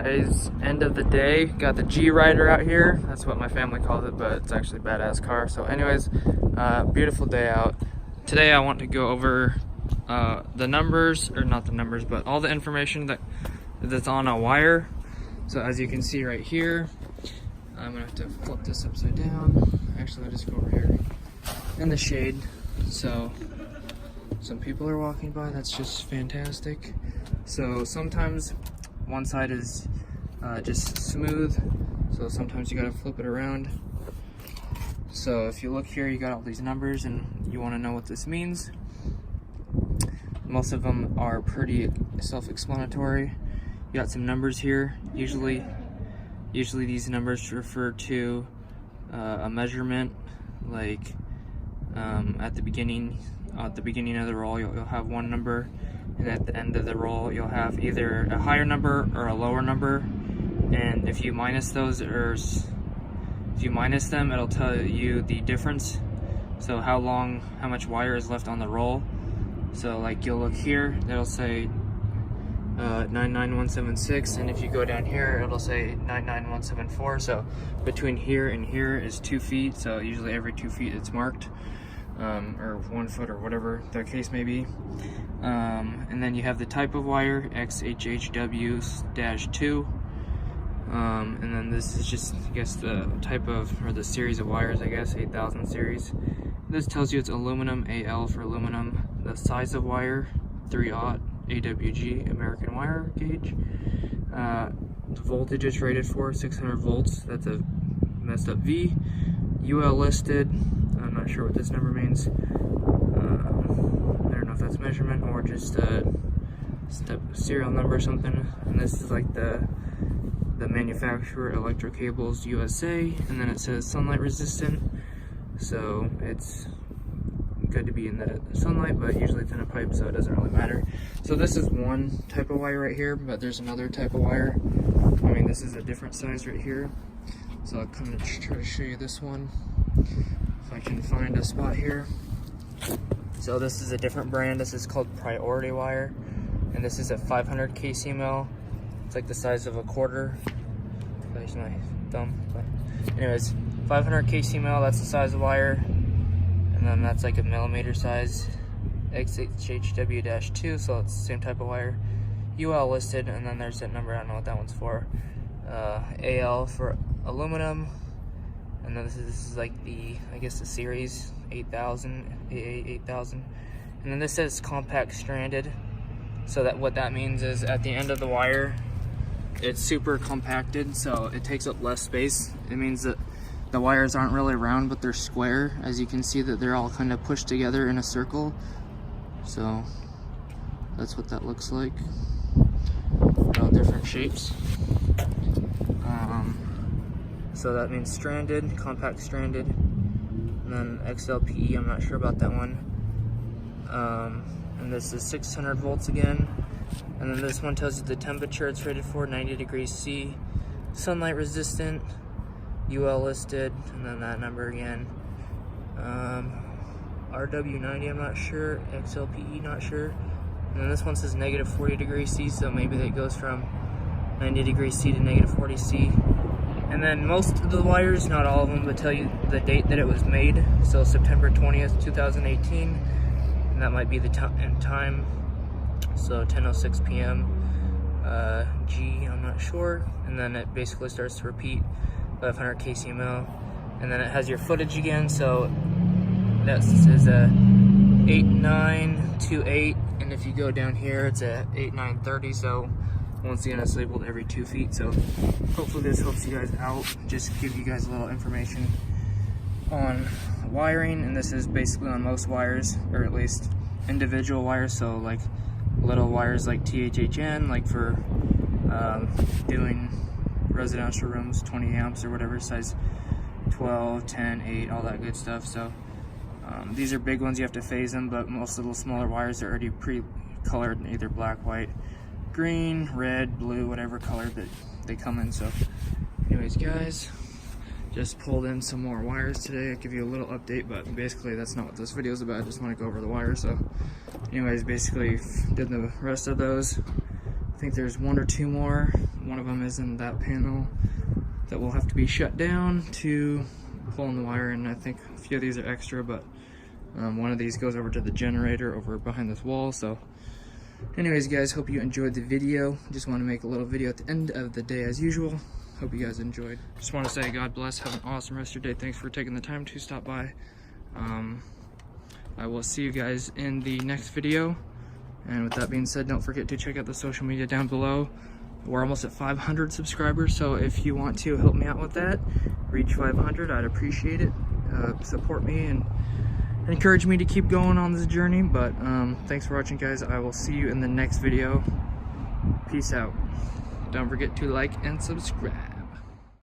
guys, end of the day. Got the G Rider out here. That's what my family calls it, but it's actually a badass car. So anyways, beautiful day out. Today I want to go over the numbers, or not the numbers, but all the information that's on a wire. So as you can see right here, I'm gonna have to flip this upside down. Actually, I'll just go over here in the shade. So some people are walking by. That's just fantastic. So sometimes one side is just smooth, so sometimes you gotta flip it around. So if you look here, you got all these numbers and you want to know what this means. Most of them are pretty self-explanatory. You got some numbers here. Usually these numbers refer to a measurement, like at the beginning of the roll you'll have one number, and at the end of the roll you'll have either a higher number or a lower number, and if you minus those, or if you minus them, it'll tell you the difference, so how much wire is left on the roll. So like you'll look here, it'll say 99176, and if you go down here it'll say 99174. So between here and here is 2 feet, so usually every 2 feet it's marked, or 1 foot, or whatever the case may be. And then you have the type of wire, XHHW-2, and then this is just, I guess, the type of, or the series of wires, I guess, 8000 series. This tells you it's aluminum, AL for aluminum. The size of wire, 3/0 AWG, American wire gauge. The voltage is rated for 600 volts. That's a messed up V. UL listed. I'm not sure what this number means. I don't know if that's measurement or just a serial number or something. And this is like the manufacturer, Electro Cables USA, and then it says sunlight resistant. So it's good to be in the sunlight, but usually it's in a pipe, so it doesn't really matter. So this is one type of wire right here, but there's another type of wire. I mean, this is a different size right here. So I'll kind of try to show you this one, if I can find a spot here. So this is a different brand. This is called Priority Wire, and this is a 500 kcml. It's like the size of a quarter. That's my thumb. But anyways, 500 kcml, that's the size of wire. And then that's like a millimeter size, XHHW-2, so it's the same type of wire. UL listed, and then there's that number, I don't know what that one's for. AL for aluminum, and then this is like the, I guess, the series 8000, AA 8000. And then this says compact stranded, so that what that means is at the end of the wire, it's super compacted, so it takes up less space. It means that the wires aren't really round, but they're square. As you can see, that they're all kind of pushed together in a circle. So that's what that looks like. All different shapes. So that means stranded, compact stranded. And then XLPE, I'm not sure about that one. And this is 600 volts again. And then this one tells you the temperature it's rated for, 90 degrees C. Sunlight resistant. UL listed, and then that number again. RW90, I'm not sure. XLPE, not sure. And then this one says negative 40 degrees C, so maybe that goes from 90 degrees C to negative 40 C. And then most of the wires, not all of them, but tell you the date that it was made. So September 20th, 2018, and that might be the time. So 10:06 p.m. G, I'm not sure. And then it basically starts to repeat. 500 kcml, and then it has your footage again. So that is a 8928, and if you go down here, it's a 8930. So once again, it's labeled every 2 feet. So hopefully this helps you guys out. Just give you guys a little information on wiring, and this is basically on most wires, or at least individual wires. So like little wires like THHN, like for doing residential rooms, 20 amps or whatever, size 12, 10, 8, all that good stuff. So these are big ones, you have to phase them, but most of the smaller wires are already pre-colored, either black, white, green, red, blue, whatever color that they come in. So anyways, guys, just pulled in some more wires today. I'll give you a little update, but basically that's not what this video is about. I just want to go over the wires. So anyways, basically did the rest of those, think there's one or two more. One of them is in that panel that will have to be shut down to pull in the wire, and I think a few of these are extra, but one of these goes over to the generator over behind this wall. So anyways guys, hope you enjoyed the video. Just want to make a little video at the end of the day as usual. Hope you guys enjoyed. Just want to say God bless, have an awesome rest of your day. Thanks for taking the time to stop by. I will see you guys in the next video. And with that being said, don't forget to check out the social media down below. We're almost at 500 subscribers, so if you want to help me out with that, reach 500, I'd appreciate it. Support me and encourage me to keep going on this journey. But thanks for watching guys. I will see you in the next video. Peace out. Don't forget to like and subscribe.